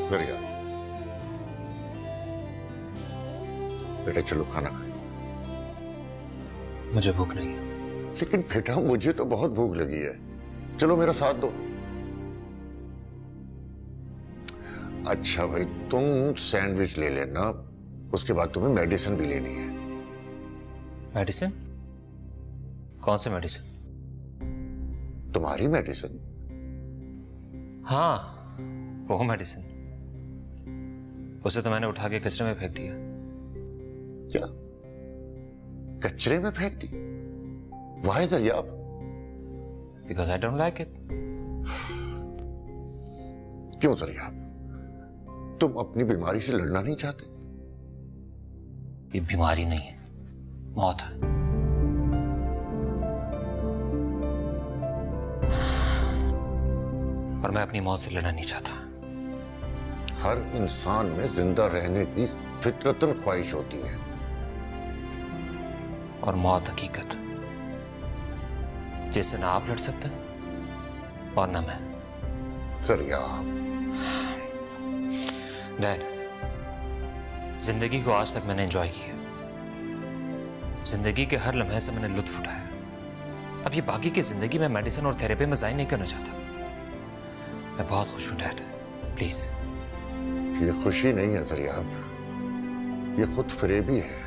जरिया, बेटा चलो खाना खाएं। मुझे भूख नहीं है। लेकिन बेटा मुझे तो बहुत भूख लगी है, चलो मेरा साथ दो। अच्छा भाई तुम सैंडविच ले लेना, उसके बाद तुम्हें मेडिसिन भी लेनी है। मेडिसिन? कौन सी मेडिसिन? तुम्हारी मेडिसिन। हाँ वो मेडिसिन, उसे तो मैंने उठा के कचरे में फेंक दिया। क्या कचरे में फेंक दी? वाई जरिया? Because I don't like it. क्यों जरिया? तुम अपनी बीमारी से लड़ना नहीं चाहते? ये बीमारी नहीं है, मौत है। और मैं अपनी मौत से लड़ना नहीं चाहता। हर इंसान में जिंदा रहने की फितरतन ख्वाहिश होती है। और मौत हकीकत जिससे ना आप लड़ सकते हैं और ना मैं। जरिया। डैड, जिंदगी को आज तक मैंने एंजॉय किया, जिंदगी के हर लम्हे से मैंने लुत्फ उठाया। अब ये बाकी की जिंदगी में मेडिसिन और थेरेपी में ज़ाया नहीं करना चाहता। मैं बहुत खुश हूं डैड, प्लीज। ये खुशी नहीं है जरिया, ये खुद फरेबी है।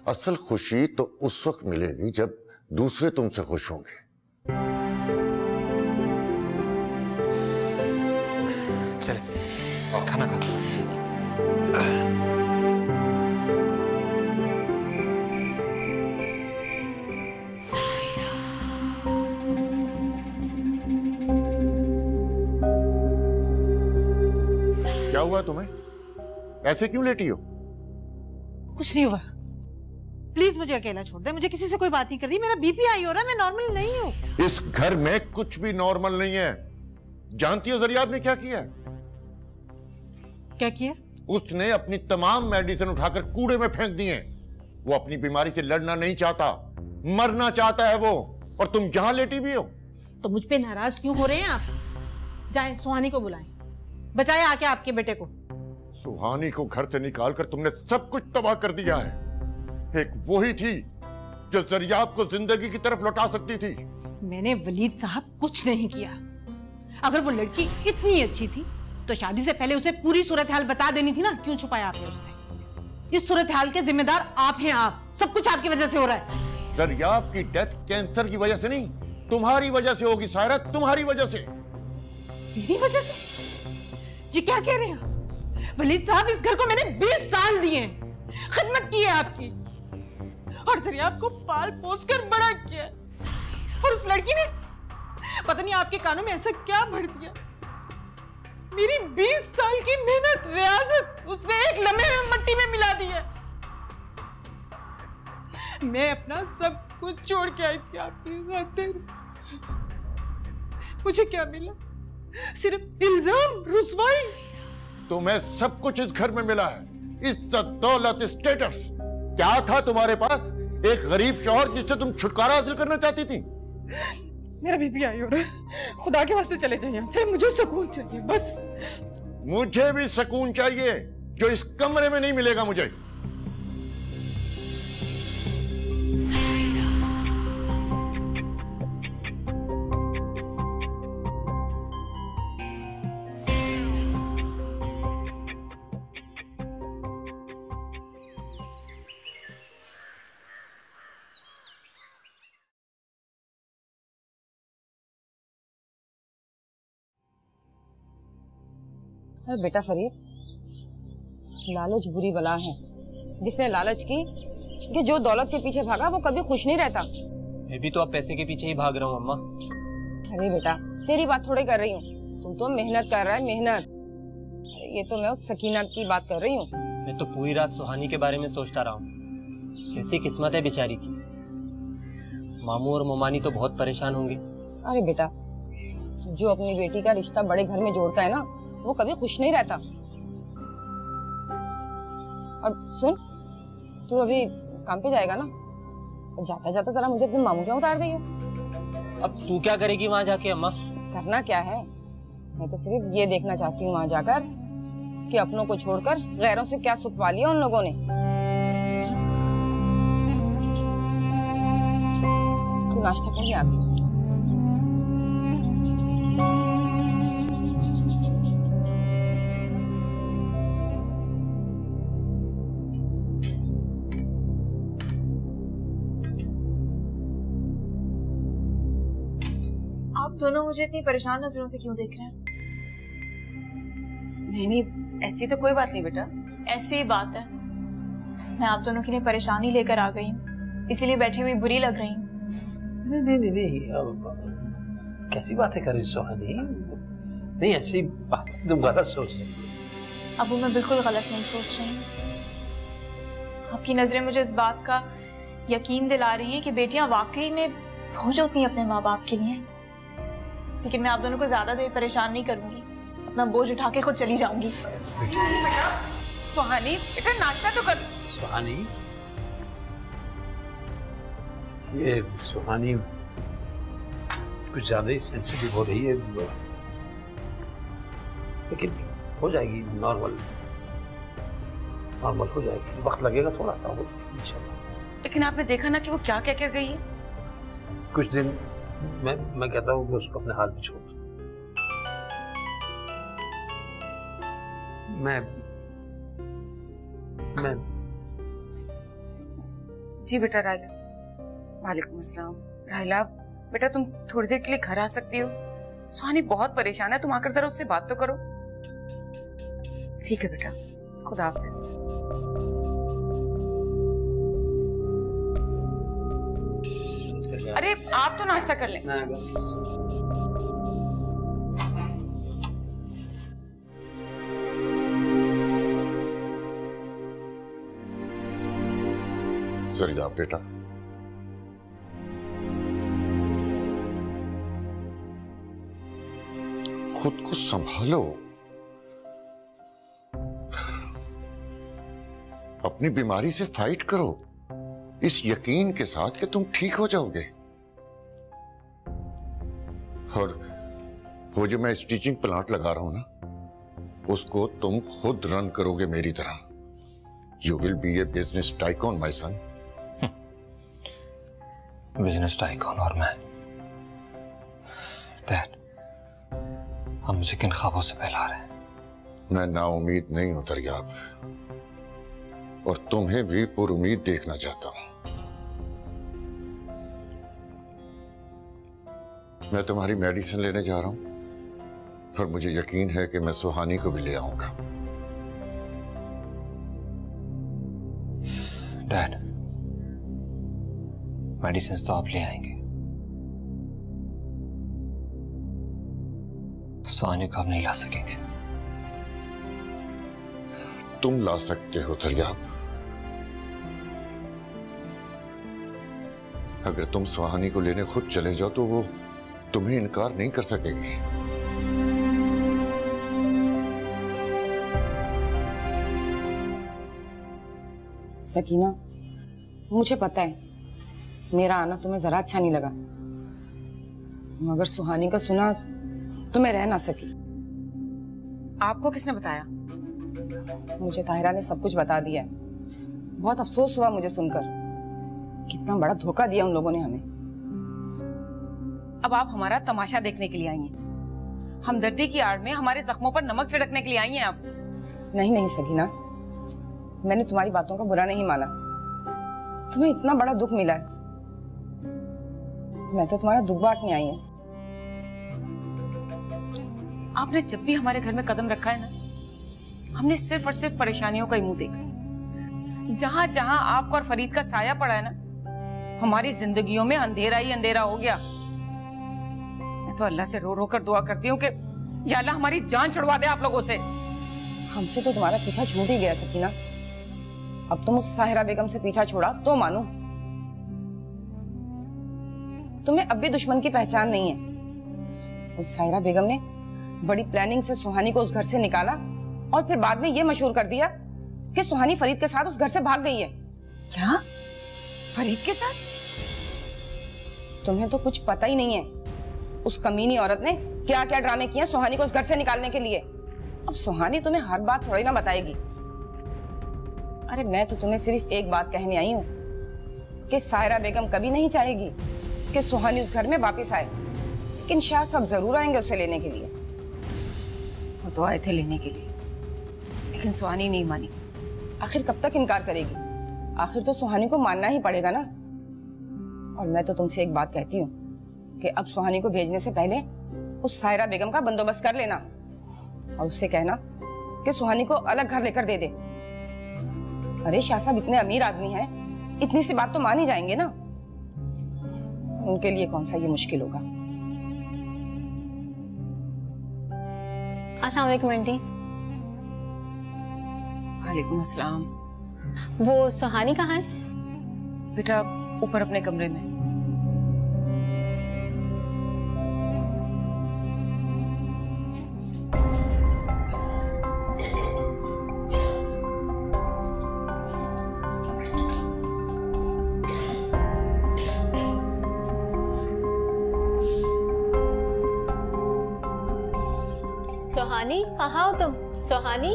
असल खुशी तो उस वक्त मिलेगी जब दूसरे तुमसे खुश होंगे। चले खाना खाते हैं। क्या हुआ तुम्हें? ऐसे क्यों लेटी हो? कुछ नहीं हुआ, प्लीज मुझे अकेला छोड़ दे। मुझे किसी से कोई बात नहीं कर रही। मेरा बीपी हाई हो रहा है, मैं नॉर्मल नहीं हूँ। इस घर में कुछ भी नॉर्मल नहीं है। जानती हो जरिया आपने क्या किया? क्या किया? उसने अपनी तमाम मेडिसिन उठाकर कूड़े में फेंक दिए। वो अपनी बीमारी से लड़ना नहीं चाहता, मरना चाहता है वो। और तुम यहां लेटी भी हो। तो मुझ पे नाराज क्यों हो रहे हैं आप? जाएं सुहानी को बुलाएं, बचाए आके आपके बेटे को। सुहानी को घर से निकालकर तुमने सब कुछ तबाह कर दिया है। एक वही थी जो जरियाब को जिंदगी की तरफ लौटा सकती थी। मैंने वलीद साहब कुछ नहीं किया। अगर वो लड़की इतनी अच्छी थी तो शादी से पहले उसे पूरी सूरत हाल बता देनी थी ना। क्यों छुपाया आपने उससे? इस सूरत हाल के जिम्मेदार आप हैं। आप सब कुछ आपकी वजह से हो रहा है। जरियाब की डेथ कैंसर की वजह से नहीं, तुम्हारी वजह से होगी सायरा, तुम्हारी वजह से। मेरी वजह से? जी क्या कह रहे हैं वलीद साहब? इस घर को मैंने 20 साल दिए, खिदमत की है आपकी, और जरियाब को पाल पोस कर बड़ा किया। और उस लड़की ने पता नहीं आपके कानों में ऐसा क्या भर दिया। मेरी 20 साल की मेहनत, रियाजत उसने एक लम्हे में मिट्टी में मिला दी है। मैं अपना सब कुछ छोड़ के आई थी आपकी खातिर। मुझे क्या मिला? सिर्फ इल्जाम, रुसवाई। तुम्हें सब कुछ इस घर में मिला है, इज्जत, दौलत, स्टेटस। क्या था तुम्हारे पास? एक गरीब शौहर जिससे तुम छुटकारा हासिल करना चाहती थी। मेरा बीपी हाई हो रहा है, खुदा के वास्ते चले जाइए यहाँ से। मुझे सुकून चाहिए बस। मुझे भी सुकून चाहिए जो इस कमरे में नहीं मिलेगा मुझे। अरे बेटा फरीद, लालच बुरी बला है। जिसने लालच की कि जो दौलत के पीछे भागा वो कभी खुश नहीं रहता। मैं भी तो अब पैसे के पीछे ही भाग रहा हूँ अम्मा। अरे बेटा तेरी बात थोड़ी कर रही हूँ, तुम तो मेहनत कर रहा है, मेहनत। ये तो मैं उस सकीना की बात कर रही हूँ। मैं तो पूरी रात सुहानी के बारे में सोचता रहा हूँ। कैसी किस्मत है बेचारी की। मामू और मोमानी तो बहुत परेशान होंगे। अरे बेटा, जो अपनी बेटी का रिश्ता बड़े घर में जोड़ता है ना, वो कभी खुश नहीं रहता। और सुन, तू अभी काम पे जाएगा ना, जाता जाता जरा मुझे अपने मामू के यहाँ उतार दियो। अब तू क्या करेगी वहां जाके अम्मा? करना क्या है, मैं तो सिर्फ ये देखना चाहती हूँ वहां जाकर कि अपनों को छोड़कर गैरों से क्या सुख पा लिया उन लोगों ने। तो नाश्ता करके आती हूँ। आप दोनों मुझे इतनी परेशान नजरों से क्यों देख रहे हैं? नहीं, ऐसी तो कोई बात नहीं बेटा। ऐसी ही बात है। मैं आप दोनों के लिए परेशानी लेकर आ गई हूँ, इसीलिए बैठी हुई बुरी लग रही हूँ। नहीं, कैसी बातें कर रही सुहानी? नहीं, ऐसी बात तुम गलत सोच रही हो। अबू, मैं बिल्कुल गलत नहीं सोच रही हूँ। आपकी नजरें मुझे इस बात का यकीन दिला रही हैं कि बेटियां वाकई में बोझ होती हैं अपने माँ बाप के लिए। लेकिन मैं आप दोनों को ज्यादा देर परेशान नहीं करूंगी, अपना बोझ उठा के खुद चली जाऊंगी। बेटा सुहानी, बेटा नाश्ता तो कर। सुहानी, ये सुहानी कुछ ज्यादा ही सेंसिटिव हो रही है, लेकिन हो जाएगी, नॉर्मल हो जाएगी। वक्त लगेगा थोड़ा सा, हो जाएगी इंशाल्लाह। लेकिन आपने देखा ना कि वो क्या क्या कर गई है। कुछ दिन मैं कहता हूँ कि उसको अपने हाल पे छोड़ दो। मैं जी बेटा। राहिला, वालेकुम अस्सलाम। राहिला बेटा, तुम थोड़ी देर के लिए घर आ सकती हो? सुहानी बहुत परेशान है, तुम आकर जरा उससे बात तो करो। ठीक है बेटा, खुदा हाफिज। अरे आप तो नाश्ता कर लें। नहीं, बस जरिया बेटा, खुद को संभालो, अपनी बीमारी से फाइट करो इस यकीन के साथ कि तुम ठीक हो जाओगे। और वो जो मैं स्टिचिंग प्लांट लगा रहा हूं ना, उसको तुम खुद रन करोगे मेरी तरह। You will be A business tycoon my son. Business tycoon और मैं? डैड, हम मुझे किन ख्वाबों से फैला रहे हैं? मैं नाउम्मीद नहीं हूं दरियाब, और तुम्हें भी पुरुमीद देखना चाहता हूं। मैं तुम्हारी मेडिसिन लेने जा रहा हूं, और मुझे यकीन है कि मैं सुहानी को भी ले आऊंगा। डैड, मेडिसिन तो आप ले आएंगे, सुहानी को आप नहीं ला सकेंगे। तुम ला सकते हो दरियाब। अगर तुम सुहानी को लेने खुद चले जाओ तो वो तुम्हें इनकार नहीं कर सकेगी। सकीना, मुझे पता है मेरा आना तुम्हें जरा अच्छा नहीं लगा, मगर सुहानी का सुना तो मैं रह ना सकी। आपको किसने बताया? मुझे ताहिरा ने सब कुछ बता दिया है। बहुत अफसोस हुआ मुझे सुनकर, कितना बड़ा धोखा दिया उन लोगों ने हमें। अब आप हमारा तमाशा देखने के लिए आई हैं? हमदर्दी की आड़ में हमारे जख्मों पर नमक छिड़कने के लिए आई हैं आप? नहीं नहीं सकीना, मैंने तुम्हारी बातों का बुरा नहीं माना। तुम्हें इतना बड़ा दुख मिला है, मैं तो तुम्हारा दुख बांटने आई हूँ। आपने जब भी हमारे घर में कदम रखा है ना, हमने सिर्फ और सिर्फ परेशानियों का ही मुंह देखा। जहां जहां आपको और फरीद का साया पड़ा है ना, हमारी जिंदगियों में अंधेरा ही अंधेरा हो गया। मैं तो अल्लाह से रो रो कर दुआ करती हूँ कि या अल्लाह हमारी जान छुड़वा दे आप लोगों से। हमसे तो तुम्हारा पीछा छूट ही गया सकीना। अब तुम उस साहिरा बेगम से पीछा छोड़ा तो मानो। तुम्हें अब भी दुश्मन की पहचान नहीं है। उस साहिरा बेगम ने बड़ी प्लानिंग से सुहानी को उस घर से निकाला, और फिर बाद में यह मशहूर कर दिया कि सुहानी फरीद के साथ उस घर से भाग गई है। क्या? फरीद के साथ? तुम्हें तो कुछ पता ही नहीं है उस कमीनी औरत ने क्या क्या ड्रामे किए सुहानी को उस घर से निकालने के लिए। अब सुहानी तुम्हें हर बात थोड़ी ना बताएगी। अरे मैं तो तुम्हें सिर्फ एक बात कहने आई हूँ कि सायरा बेगम कभी नहीं चाहेगी कि सुहानी उस घर में वापस आए, लेकिन शायद सब जरूर आएंगे उसे लेने के लिए। वो तो आए थे लेने के लिए, लेकिन सुहानी नहीं मानी। आखिर कब तक इनकार करेगी? आखिर तो सुहानी को मानना ही पड़ेगा ना। और मैं तो तुमसे एक बात कहती हूँ कि अब सुहानी को भेजने से पहले उस सायरा बेगम का बंदोबस्त कर लेना और उससे कहना कि सुहानी को अलग घर लेकर दे दे। अरे शाह साहब इतने अमीर आदमी हैं, इतनी सी बात तो मान ही जाएंगे ना। उनके लिए कौन सा ये मुश्किल होगा। अस्सलाम वालेकुम आंटी। वालेकुम अस्सलाम। वो सुहानी कहाँ है? बेटा ऊपर अपने कमरे में। सुहानी कहाँ हो तुम? सुहानी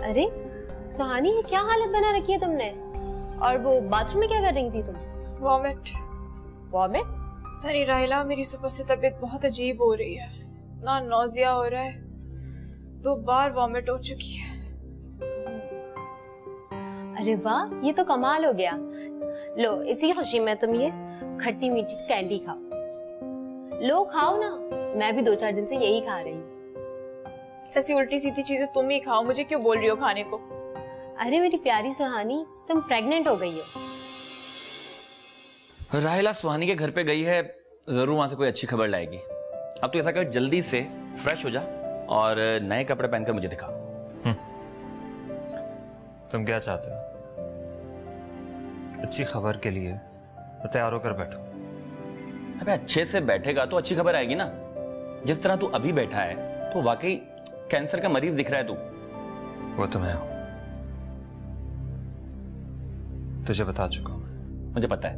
अरे सुहानी ये क्या हालत बना रखी है तुमने? और वो बाथरूम में क्या कर रही थी तुम? वॉमिट। वॉमिट? पता नहीं राहिला, मेरी सुबह से तबीयत बहुत अजीब हो रही है ना, नौजिया हो रहा है, 2 बार वॉमिट हो चुकी है। अरे वाह, ये तो कमाल हो गया। लो इसी खुशी में तुम ये खट्टी मीठी कैंडी खाओ। लो खाओ ना, मैं भी 2-4 दिन से यही खा रही हूँ। ऐसी उल्टी सीधी चीजें तुम ही खाओ, मुझे क्यों बोल रही हो खाने को? अरे मेरी प्यारी सुहानी, तुम प्रेग्नेंट हो गई हो। राहिला सुहानी के घर पे गई है, जरूर वहां से कोई अच्छी खबर लाएगी। अब तो ऐसा कर, जल्दी से फ्रेश हो जा और नए कपड़े पहनकर मुझे दिखा। तुम क्या चाहते हो? अच्छी खबर के लिए तो तैयार होकर बैठो। अबे अच्छे से बैठेगा तो अच्छी खबर आएगी ना। जिस तरह तू अभी बैठा है तो वाकई कैंसर का मरीज दिख रहा है तू। वो तो मैं हूं, तुझे बता चुका हूं। मुझे पता है,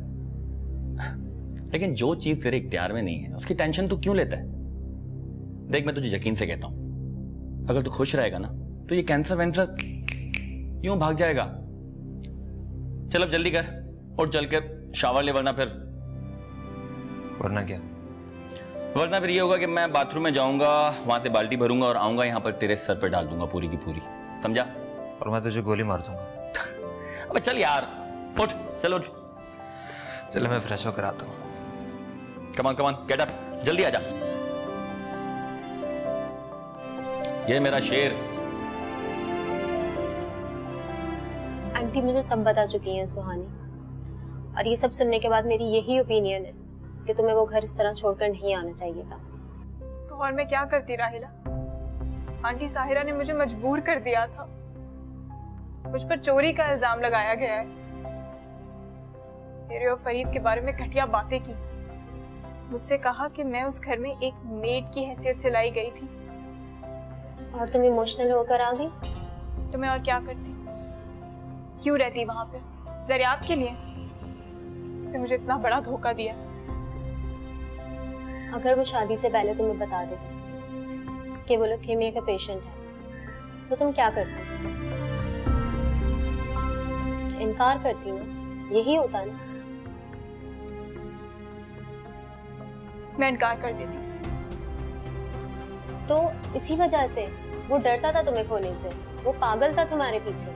लेकिन जो चीज तेरे इख्तियार में नहीं है उसकी टेंशन तू क्यों लेता है? देख मैं तुझे यकीन से कहता हूं, अगर तू खुश रहेगा ना तो ये कैंसर वैंसर यूं भाग जाएगा। चल अब जल्दी कर और चल कर शावर ले, वरना क्या? वरना फिर ये होगा कि मैं बाथरूम में जाऊंगा, वहां से बाल्टी भरूंगा और आऊंगा यहाँ पर तेरे सर पर डाल दूंगा पूरी की पूरी, समझा? और मैं तुझे गोली मार दूंगा। अबे चल यार, उठ, चल उठ। चलो मैं फ्रेश होकर आता हूँ। कमान कमान, गेट अप, जल्दी आजा। ये मेरा शेर। आंटी मुझे सब बता चुकी हैं सुहानी, और ये सब सुनने के बाद मेरी यही ओपिनियन है कि तुम्हें वो घर इस तरह छोड़कर नहीं आना चाहिए था। तो और मैं क्या करती राहिला? आंटी साहिरा ने मुझे मजबूर कर दिया था। मुझ पर चोरी का इल्जाम लगाया गया है, मेरे और फरीद के बारे में घटिया बातें की। मुझसे कहा कि मैं उस घर में एक मेड की हैसियत से लाई गई थी। और तुम इमोशनल होकर आ गई? तो मैं और क्या करती? क्यों रहती वहां पे? दरियाब के लिए? उसने मुझे इतना बड़ा धोखा दिया। अगर वो शादी से पहले तुम्हें बता देते कि वो ल्यूकेमिया का पेशेंट है, तो तुम क्या करती? इनकार करती ना? यही होता ना? मैं इनकार कर देती। तो इसी वजह से वो डरता था तुम्हें खोने से, वो पागल था तुम्हारे पीछे,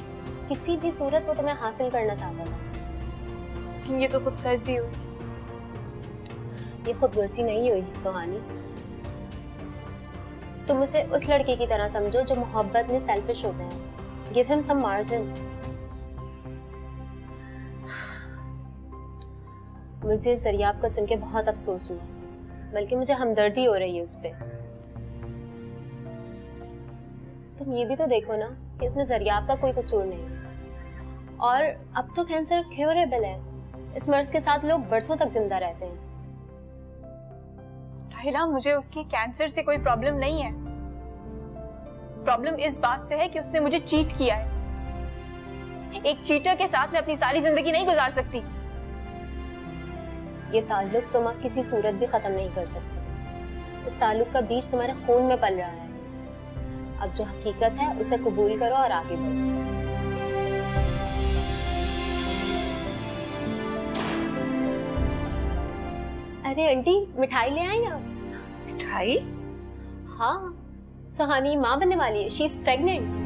किसी भी सूरत वो तुम्हें हासिल करना चाहता था। लेकिन ये तो खुदगर्जी हुई। ये खुदगर्जी नहीं हुई सुहानी। तुम उसे उस लड़के की तरह समझो जो मोहब्बत में सेल्फिश होते हैं। Give him some margin. मुझे जरियाब का सुन के बहुत अफसोस हुआ, बल्कि मुझे हमदर्दी हो रही है उस पे। तुम ये भी तो देखो ना कि इसमें जरियाब का कोई कसूर नहीं, और अब तो कैंसर क्योरेबल है। इस मर्ज के साथ लोग बरसों तक जिंदा रहते हैं। राहिला, मुझे उसके कैंसर से कोई प्रॉब्लम नहीं है। प्रॉब्लम इस बात से है कि उसने मुझे चीट किया है। एक चीटर के साथ मैं अपनी सारी जिंदगी नहीं गुजार सकती। ये ताल्लुक तुम अब किसी सूरत भी खत्म नहीं कर सकते। इस ताल्लुक का बीज तुम्हारे खून में पल रहा है। अब जो हकीकत है उसे कबूल करो और आगे बढ़ो। अरे आंटी, मिठाई ले आई ना। मिठाई? हाँ, सुहानी माँ बनने वाली है। She is pregnant.